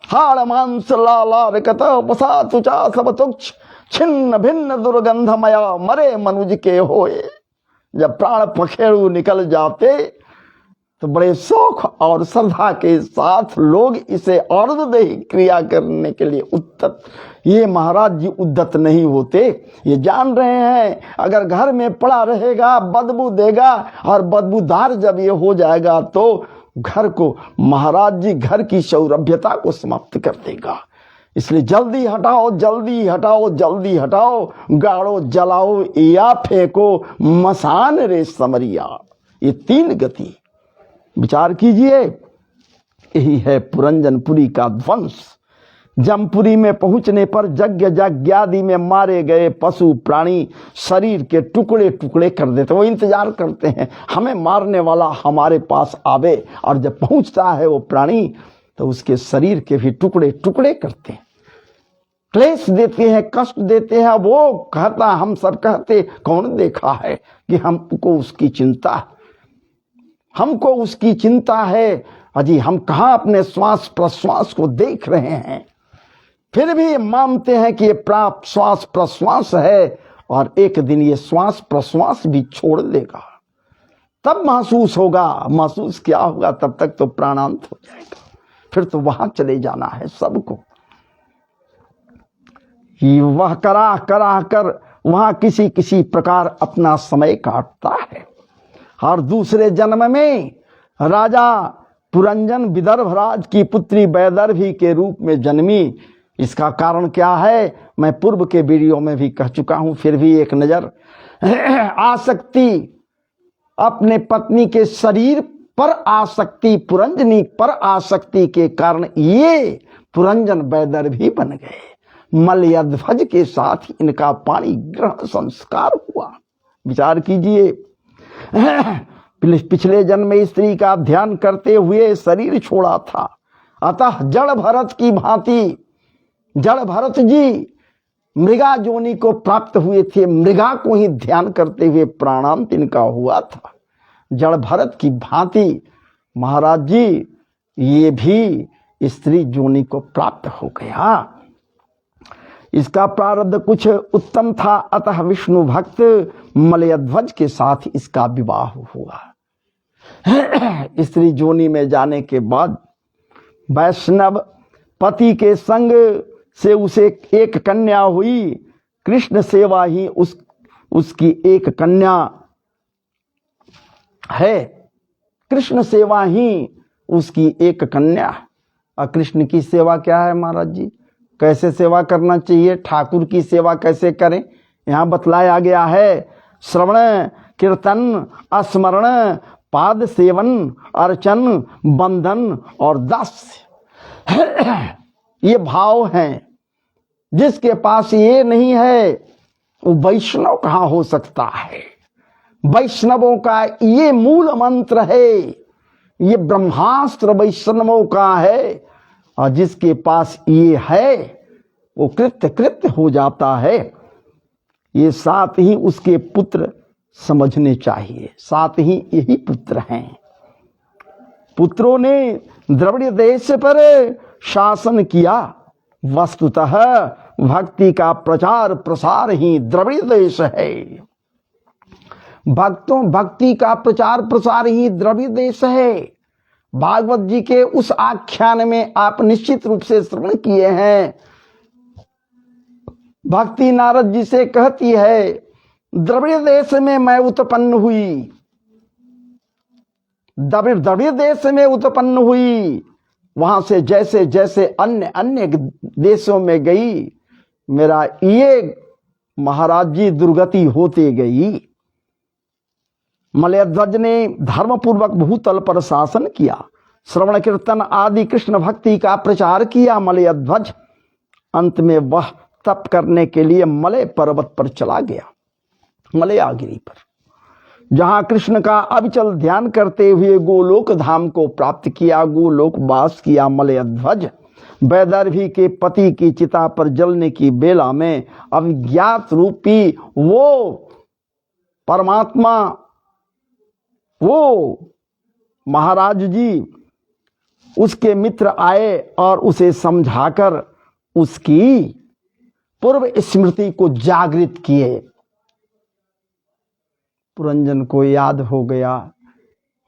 हाड़ मांस लाला रकत बसा तुचा सब तुच्छ छिन्न भिन्न दुर्गंधमया मरे मनुज के होए। जब प्राण पखेरु निकल जाते तो बड़े शौक और श्रद्धा के साथ लोग इसे अर्धदेही क्रिया करने के लिए उद्यत। ये महाराज जी उद्यत नहीं होते, ये जान रहे हैं अगर घर में पड़ा रहेगा बदबू देगा, और बदबूदार जब ये हो जाएगा तो घर को, महाराज जी घर की सौरभ्यता को समाप्त कर देगा। इसलिए जल्दी हटाओ, जल्दी हटाओ, जल्दी हटाओ, गाड़ो जलाओ या फेंको मसान रे समरिया। ये तीन गति विचार कीजिए। यही है पुरंजनपुरी का ध्वंस। जमपुरी में पहुंचने पर यज्ञ यज्ञादि में मारे गए पशु प्राणी शरीर के टुकड़े टुकड़े कर देते। वो इंतजार करते हैं हमें मारने वाला हमारे पास आवे, और जब पहुंचता है वो प्राणी तो उसके शरीर के भी टुकड़े टुकड़े करते हैं, क्लेश देते हैं, कष्ट देते हैं। वो कहता, हम सब कहते कौन देखा है कि हमको उसकी चिंता, हमको उसकी चिंता है। अजी हम कहाँ अपने श्वास प्रश्वास को देख रहे हैं, फिर भी मानते हैं कि ये प्राप्त श्वास प्रश्वास है, और एक दिन ये श्वास प्रश्वास भी छोड़ देगा। तब महसूस होगा, महसूस क्या होगा, तब तक तो प्राणांत हो जाएगा, फिर तो वहां चले जाना है सबको। वह करा करा कर वहां किसी किसी प्रकार अपना समय काटता है। और दूसरे जन्म में राजा पुरंजन विदर्भराज की पुत्री वैदर्भी के रूप में जन्मी। इसका कारण क्या है मैं पूर्व के वीडियो में भी कह चुका हूं, फिर भी एक नजर। आसक्ति, अपने पत्नी के शरीर पर आसक्ति, पुरंजनी पर आसक्ति के कारण ये पुरंजन वैदर्भी बन गए। मलयध्वज के साथ इनका पाणी ग्रहण संस्कार हुआ। विचार कीजिए, पिछले जन्म में स्त्री का ध्यान करते हुए शरीर छोड़ा था, अतः जड़ भरत की भांति जड़ भरत जी मृगा जोनि को प्राप्त हुए थे। मृगा को ही ध्यान करते हुए प्राणांत इनका हुआ था। जड़ भरत की भांति महाराज जी ये भी स्त्री जोनि को प्राप्त हो गया। इसका प्रारब्ध कुछ उत्तम था, अतः विष्णु भक्त मलयध्वज के साथ इसका विवाह हुआ। स्त्री जोनि में जाने के बाद वैष्णव पति के संग से उसे एक कन्या हुई। कृष्ण सेवा ही उसकी एक कन्या है। कृष्ण सेवा ही उसकी एक कन्या। और कृष्ण की सेवा क्या है महाराज जी, कैसे सेवा करना चाहिए, ठाकुर की सेवा कैसे करें, यहाँ बतलाया गया है। श्रवण कीर्तन स्मरण पाद सेवन अर्चन बंधन और दास्य, ये भाव हैं। जिसके पास ये नहीं है वो वैष्णव कहाँ हो सकता है। वैष्णवों का ये मूल मंत्र है, ये ब्रह्मास्त्र वैष्णवों का है। और जिसके पास ये है वो कृत्य कृत्य हो जाता है। ये साथ ही उसके पुत्र समझने चाहिए, साथ ही यही पुत्र हैं। पुत्रों ने द्रविड़ देश पर शासन किया। वस्तुतः भक्ति का प्रचार प्रसार ही द्रविड़ देश है। भक्तों भक्ति का प्रचार प्रसार ही द्रविड़ देश है। भागवत जी के उस आख्यान में आप निश्चित रूप से श्रवण किए हैं। भक्ति नारद जी से कहती है, द्रविड़ देश में मैं उत्पन्न हुई, द्रविड़ देश में उत्पन्न हुई। वहां से जैसे जैसे अन्य अन्य देशों में गई, मेरा ये महाराज जी दुर्गति होती गई। मलयध्वज ने धर्मपूर्वक भूतल पर शासन किया, श्रवण कीर्तन आदि कृष्ण भक्ति का प्रचार किया मलयध्वज। अंत में वह तप करने के लिए मलय पर्वत पर चला गया, मलयागिरी पर, जहां कृष्ण का अविचल ध्यान करते हुए गोलोक धाम को प्राप्त किया, गोलोक वास किया मलयध्वज। वैदर्भी के पति की चिता पर जलने की बेला में अज्ञात रूपी वो परमात्मा, वो महाराज जी, उसके मित्र आए और उसे समझाकर उसकी पूर्व स्मृति को जागृत किए। पुरंजन को याद हो गया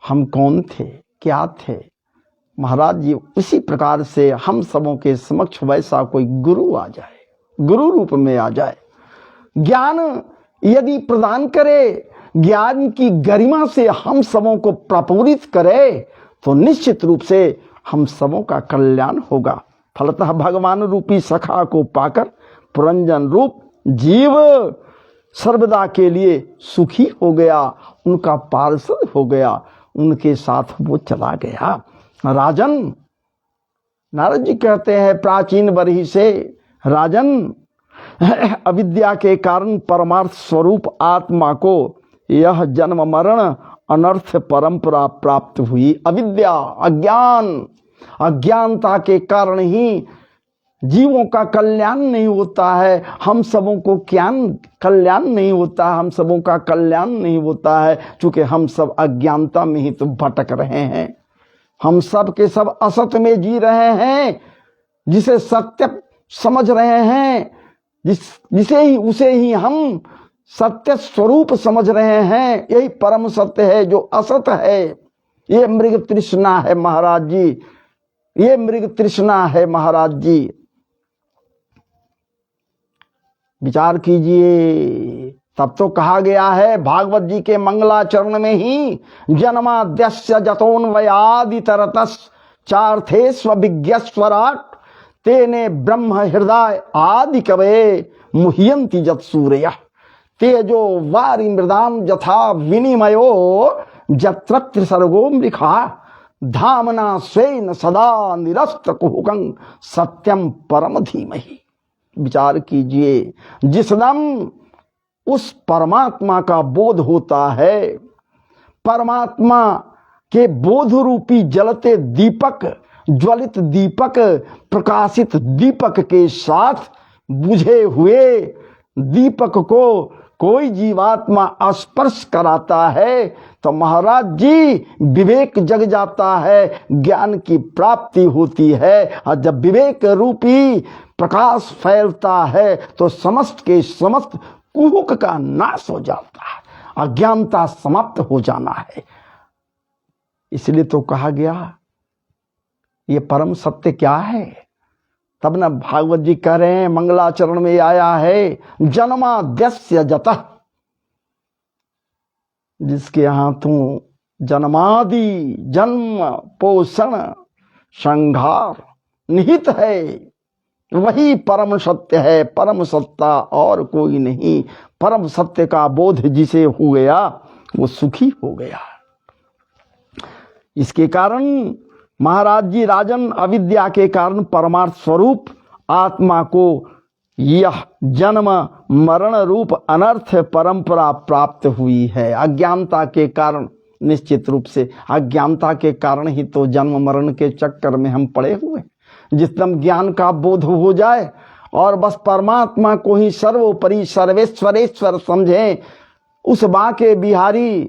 हम कौन थे, क्या थे। महाराज जी उसी प्रकार से हम सबों के समक्ष वैसा कोई गुरु आ जाए, गुरु रूप में आ जाए, ज्ञान यदि प्रदान करे, ज्ञान की गरिमा से हम सबों को प्रपूरित करे, तो निश्चित रूप से हम सबों का कल्याण होगा। फलतः भगवान रूपी सखा को पाकर पुरंजन रूप जीव सर्वदा के लिए सुखी हो गया, उनका पार्षद हो गया, उनके साथ वो चला गया। राजन, नारद जी कहते हैं प्राचीन बरही से, राजन अविद्या के कारण परमार्थ स्वरूप आत्मा को यह जन्म मरण अनर्थ परंपरा प्राप्त हुई। अविद्या, अज्ञान, अज्ञानता के कारण ही जीवों का कल्याण नहीं होता है, हम सबों को कल्याण नहीं होता, हम सबों का कल्याण नहीं होता है, क्योंकि हम सब अज्ञानता में ही तो भटक रहे हैं। हम सब के सब असत में जी रहे हैं, जिसे सत्य समझ रहे हैं, जिसे ही उसे ही हम सत्य स्वरूप समझ रहे हैं। यही परम सत्य है जो असत है। ये मृग तृष्णा है महाराज जी, ये मृग तृष्णा है महाराज जी। विचार कीजिए। तब तो कहा गया है भागवत जी के मंगलाचरण में ही, जन्माद्यस्य जतोन्वयादितरतस् चार्थेष्व विज्ञस्वराट तेने ब्रह्म हृदय आदि कवे मुह्यन्ति जत सूर्यः तेजो वारि मृदाम यथा विनिमयो जत्र सर्गो मृखा धामना स्वेन सदा निरस्त कुहुकं सत्यम परम धीमहि। विचार कीजिए, जिस दम उस परमात्मा का बोध होता है, परमात्मा के बोध रूपी जलते दीपक, ज्वलित दीपक, प्रकाशित दीपक के साथ बुझे हुए दीपक को कोई जीवात्मा स्पर्श कराता है तो महाराज जी विवेक जग जाता है, ज्ञान की प्राप्ति होती है। और जब विवेक रूपी प्रकाश फैलता है तो समस्त के समस्त कुहुक का नाश हो जाता है, अज्ञानता समाप्त हो जाना है। इसलिए तो कहा गया ये परम सत्य क्या है। तब न भागवत जी कह रहे हैं, मंगलाचरण में आया है, जन्माद्यस्य जतः, जिसके हाथों जन्मादि जन्म पोषण संहार निहित है, वही परम सत्य है। परम सत्ता और कोई नहीं। परम सत्य का बोध जिसे हो गया वो सुखी हो गया। इसके कारण महाराज जी, राजन, अविद्या के कारण परमार्थ स्वरूप आत्मा को यह जन्म मरण रूप अनर्थ परंपरा प्राप्त हुई है। अज्ञानता के कारण, निश्चित रूप से अज्ञानता के कारण ही तो जन्म मरण के चक्कर में हम पड़े हुए हैं। जिसदम ज्ञान का बोध हो जाए और बस परमात्मा को ही सर्वोपरि सर्वेश्वरेश्वर समझें, उस बाके बिहारी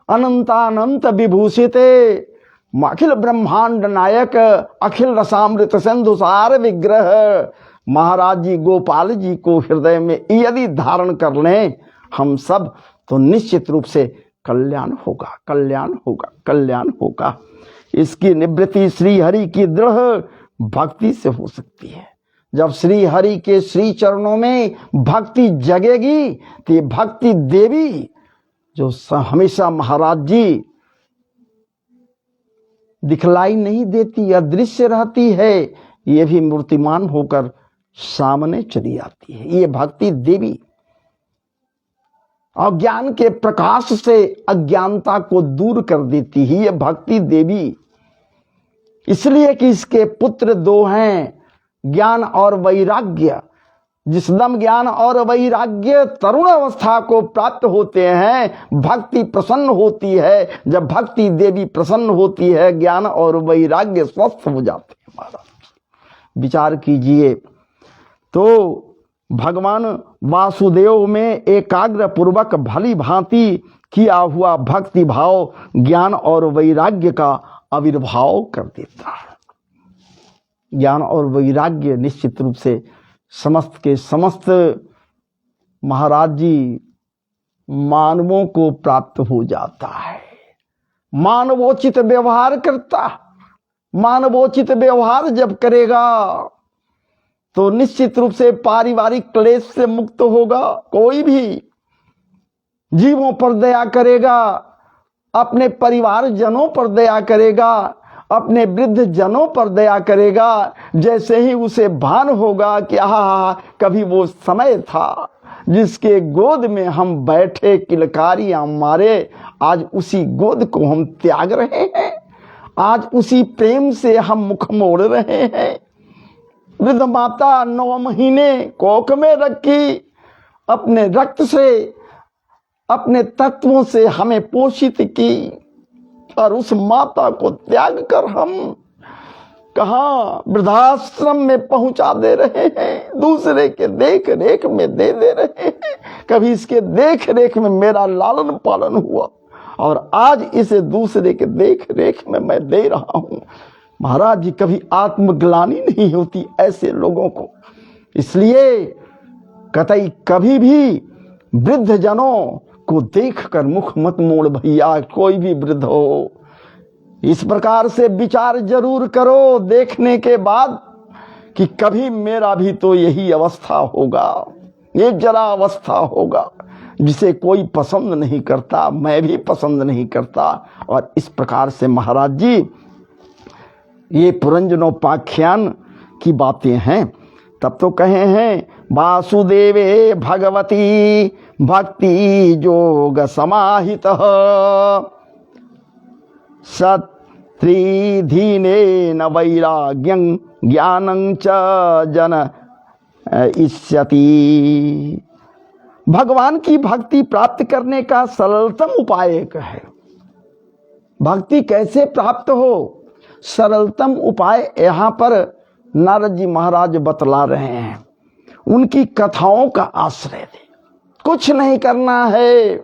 अनंतानंत विभूषित अखिल ब्रह्मांड नायक अखिल रसामृत सिंधुसार विग्रह महाराज जी गोपाल जी को हृदय में यदि धारण कर लें हम सब, तो निश्चित रूप से कल्याण होगा, कल्याण होगा, कल्याण होगा। इसकी निवृत्ति श्री हरि की दृढ़ भक्ति से हो सकती है। जब श्री हरि के श्री चरणों में भक्ति जगेगी तो ये भक्ति देवी जो हमेशा महाराज जी दिखलाई नहीं देती, अदृश्य रहती है, ये भी मूर्तिमान होकर सामने चली आती है। ये भक्ति देवी अज्ञान के प्रकाश से अज्ञानता को दूर कर देती है, ये भक्ति देवी। इसलिए कि इसके पुत्र दो हैं, ज्ञान और वैराग्य। जिस दम ज्ञान और वैराग्य तरुण अवस्था को प्राप्त होते हैं, भक्ति प्रसन्न होती है। जब भक्ति देवी प्रसन्न होती है, ज्ञान और वैराग्य स्वस्थ हो जाते हैं। महाराज विचार कीजिए, तो भगवान वासुदेव में एकाग्र पूर्वक भली भांति किया हुआ भक्ति भाव ज्ञान और वैराग्य का आविर्भाव कर देता है। ज्ञान और वैराग्य निश्चित रूप से समस्त के समस्त महाराज जी मानवों को प्राप्त हो जाता है। मानवोचित व्यवहार करता, मानवोचित व्यवहार जब करेगा तो निश्चित रूप से पारिवारिक क्लेश से मुक्त होगा। कोई भी जीवों पर दया करेगा, अपने परिवार जनों पर दया करेगा, अपने वृद्ध जनों पर दया करेगा। जैसे ही उसे भान होगा कि आहा कभी वो समय था जिसके गोद में हम बैठे किलकारियां मारे, आज उसी गोद को हम त्याग रहे हैं, आज उसी प्रेम से हम मुख मोड़ रहे हैं। वृद्ध माता 9 महीने कोख में रखी, अपने रक्त से अपने तत्वों से हमें पोषित की, और उस माता को त्याग कर हम कहाँ वृद्धाश्रम में पहुंचा दे रहे हैं, दूसरे के देख रेख में दे रहे हैं। कभी इसके देख रेख में मेरा लालन पालन हुआ और आज इसे दूसरे के देख रेख में मैं दे रहा हूं। महाराज जी कभी आत्मग्लानि नहीं होती ऐसे लोगों को। इसलिए कतई कभी भी वृद्ध जनों को देखकर मुख मत मोड़ भैया, कोई भी वृद्ध हो। इस प्रकार से विचार जरूर करो देखने के बाद कि कभी मेरा भी तो यही अवस्था होगा, ये जरा अवस्था होगा जिसे कोई पसंद नहीं करता, मैं भी पसंद नहीं करता। और इस प्रकार से महाराज जी ये पुरंजनोपाख्यान की बातें हैं। तब तो कहे हैं वासुदेवे भगवती भक्ति जोग समाहित सत्रिधीने न वैराग्यं ज्ञानं च जन इष्यति। भगवान की भक्ति प्राप्त करने का सरलतम उपाय एक है। भक्ति कैसे प्राप्त हो, सरलतम उपाय यहाँ पर नारद जी महाराज बतला रहे हैं। उनकी कथाओं का आश्रय दे, कुछ नहीं करना है,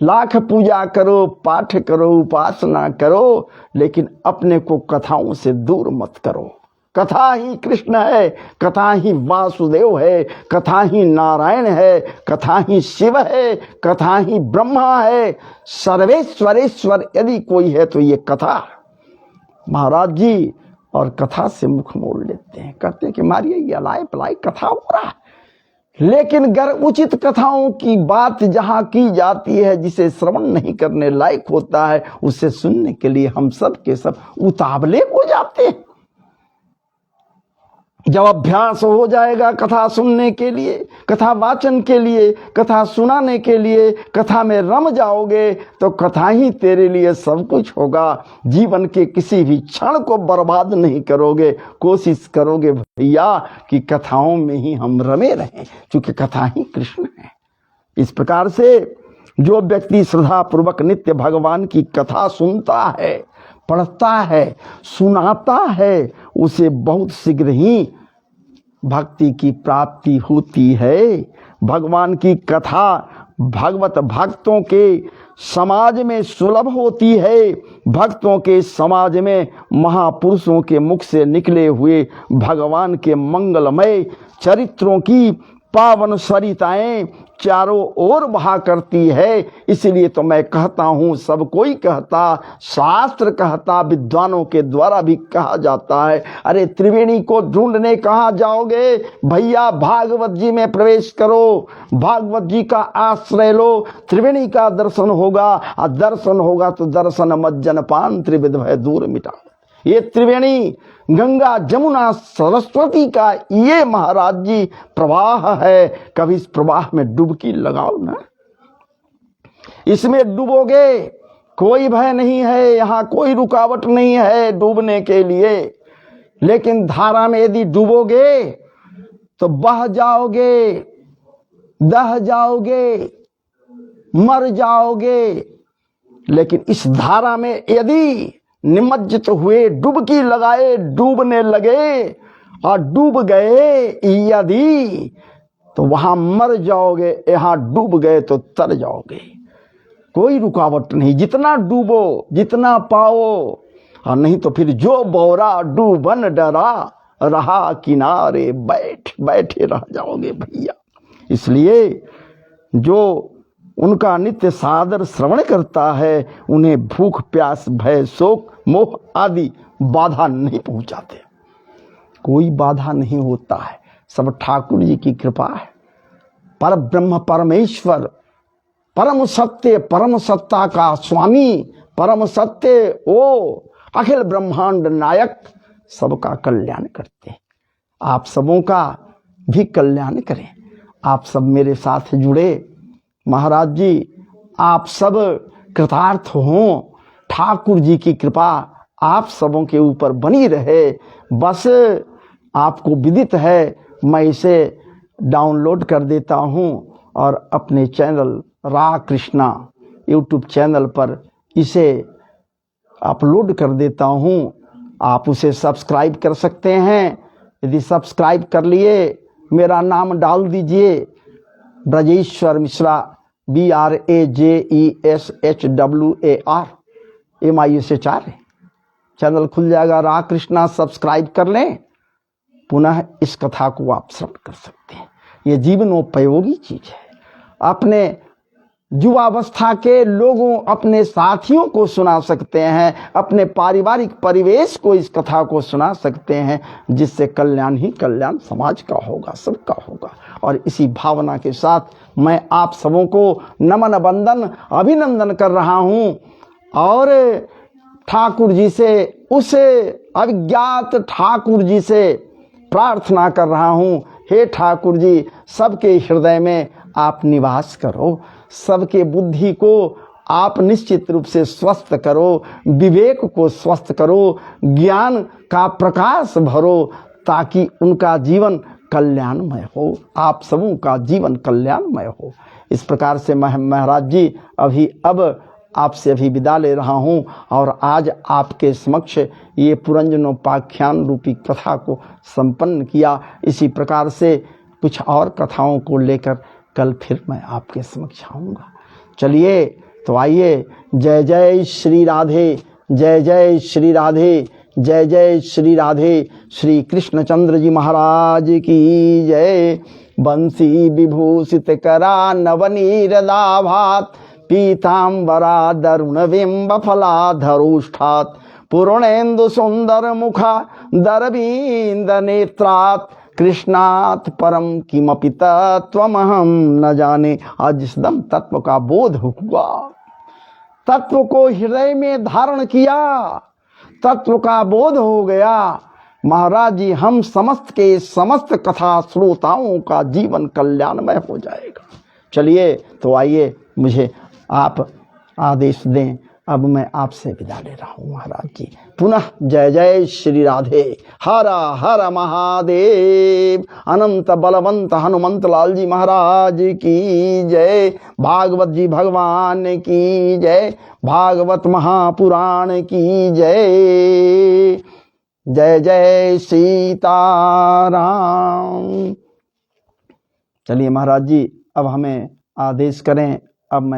लाख पूजा करो, पाठ करो, उपासना करो, लेकिन अपने को कथाओं से दूर मत करो। कथा ही कृष्ण है, कथा ही वासुदेव है, कथा ही नारायण है, कथा ही शिव है, कथा ही ब्रह्मा है। सर्वेश्वरेश्वर यदि कोई है तो ये कथा। महाराज जी और कथा से मुख मोड़ लेते हैं, कहते हैं कि मारिए ये अलाई पलाई कथा हो रहा है। लेकिन गर उचित कथाओं की बात जहां की जाती है, जिसे श्रवण नहीं करने लायक होता है, उसे सुनने के लिए हम सब के सब उतावले हो जाते हैं। जब अभ्यास हो जाएगा कथा सुनने के लिए, कथा वाचन के लिए, कथा सुनाने के लिए, कथा में रम जाओगे तो कथा ही तेरे लिए सब कुछ होगा। जीवन के किसी भी क्षण को बर्बाद नहीं करोगे। कोशिश करोगे भैया कि कथाओं में ही हम रमे रहें, क्योंकि कथा ही कृष्ण है। इस प्रकार से जो व्यक्ति श्रद्धा पूर्वक नित्य भगवान की कथा सुनता है, पढ़ता है, सुनाता है, उसे बहुत शीघ्र ही भक्ति की प्राप्ति होती है। भगवान की कथा भगवत भक्तों के समाज में सुलभ होती है। भक्तों के समाज में महापुरुषों के मुख से निकले हुए भगवान के मंगलमय चरित्रों की पावन सरिताएं चारों ओर बहा करती है। इसलिए तो मैं कहता हूं, सब कोई कहता, शास्त्र कहता, विद्वानों के द्वारा भी कहा जाता है, अरे त्रिवेणी को ढूंढने कहाँ जाओगे भैया, भागवत जी में प्रवेश करो, भागवत जी का आश्रय लो, त्रिवेणी का दर्शन होगा, और दर्शन होगा तो दर्शन मज्जन पान त्रिविध भय दूर मिटा। ये त्रिवेणी गंगा जमुना सरस्वती का ये महाराज जी प्रवाह है। कभी इस प्रवाह में डुबकी लगाओ ना, इसमें डूबोगे कोई भय नहीं है, यहां कोई रुकावट नहीं है डूबने के लिए। लेकिन धारा में यदि डूबोगे तो बह जाओगे, दह जाओगे, मर जाओगे। लेकिन इस धारा में यदि निमज्जित हुए, डुबकी लगाए, डूबने लगे और डूब गए यदि, तो वहां मर जाओगे, यहां डूब गए तो तर जाओगे। कोई रुकावट नहीं, जितना डूबो जितना पाओ, और नहीं तो फिर जो बोरा डूबन डरा रहा किनारे, बैठे रह जाओगे भैया। इसलिए जो उनका नित्य सादर श्रवण करता है, उन्हें भूख प्यास भय शोक मोह आदि बाधा नहीं पहुंचाते। कोई बाधा नहीं होता है, सब ठाकुर जी की कृपा है। पर ब्रह्म परमेश्वर, परम सत्य, परम सत्ता का स्वामी, परम सत्य ओ अखिल ब्रह्मांड नायक सबका कल्याण करते हैं। आप सबों का भी कल्याण करें। आप सब मेरे साथ जुड़े महाराज जी, आप सब कृतार्थ हों, ठाकुर जी की कृपा आप सबों के ऊपर बनी रहे। बस आपको विदित है, मैं इसे डाउनलोड कर देता हूं और अपने चैनल रा कृष्णा यूट्यूब चैनल पर इसे अपलोड कर देता हूं। आप उसे सब्सक्राइब कर सकते हैं। यदि सब्सक्राइब कर लिए, मेरा नाम डाल दीजिए Brajeshwar Mishra, BRAJESHWAR MISHR। Channel खुल जाएगा, रा कृष्णा, सब्सक्राइब कर लें। पुनः इस कथा को आप श्रवण कर सकते हैं। ये जीवनोपयोगी चीज है। अपने युवावस्था के लोगों, अपने साथियों को सुना सकते हैं, अपने पारिवारिक परिवेश को इस कथा को सुना सकते हैं, जिससे कल्याण ही कल्याण समाज का होगा, सबका होगा। और इसी भावना के साथ मैं आप सबों को नमन बंदन अभिनंदन कर रहा हूं और ठाकुर जी से, उस अज्ञात ठाकुर जी से प्रार्थना कर रहा हूं, हे ठाकुर जी, सबके हृदय में आप निवास करो, सबके बुद्धि को आप निश्चित रूप से स्वस्थ करो, विवेक को स्वस्थ करो, ज्ञान का प्रकाश भरो, ताकि उनका जीवन कल्याणमय हो, आप सबों का जीवन कल्याणमय हो। इस प्रकार से मैं महाराज जी अब आपसे अभी विदा ले रहा हूं और आज आपके समक्ष ये पुरंजनोपाख्यान रूपी कथा को संपन्न किया। इसी प्रकार से कुछ और कथाओं को लेकर कल फिर मैं आपके समक्ष आऊँगा। चलिए तो आइए, जय जय श्री राधे, जय जय श्री राधे, जय जय श्री राधे। श्री कृष्णचंद्र जी महाराज की जय। बंसी विभूषित करा नवनीरदाभात, पीतांबरा दरुण बिंब फलाधरोष्ठात्, पूर्णेन्दु सुंदर मुखा दरबींद नेत्रात्, कृष्णात् परम किमपि तत्त्वमहं न जाने। आज इस दम तत्व का बोध हुआ, तत्व को हृदय में धारण किया, तत्व का बोध हो गया। महाराज जी, हम समस्त के समस्त कथा श्रोताओं का जीवन कल्याणमय हो जाएगा। चलिए तो आइए, मुझे आप आदेश दें, अब मैं आपसे विदा ले रहा हूँ महाराज जी। पुनः जय जय श्री राधे। हर हर महादेव। अनंत बलवंत हनुमंत लाल जी महाराज की जय। भागवत जी भगवान की जय। भागवत महापुराण की जय। जय जय सीताराम। चलिए महाराज जी, अब हमें आदेश करें। अब मैं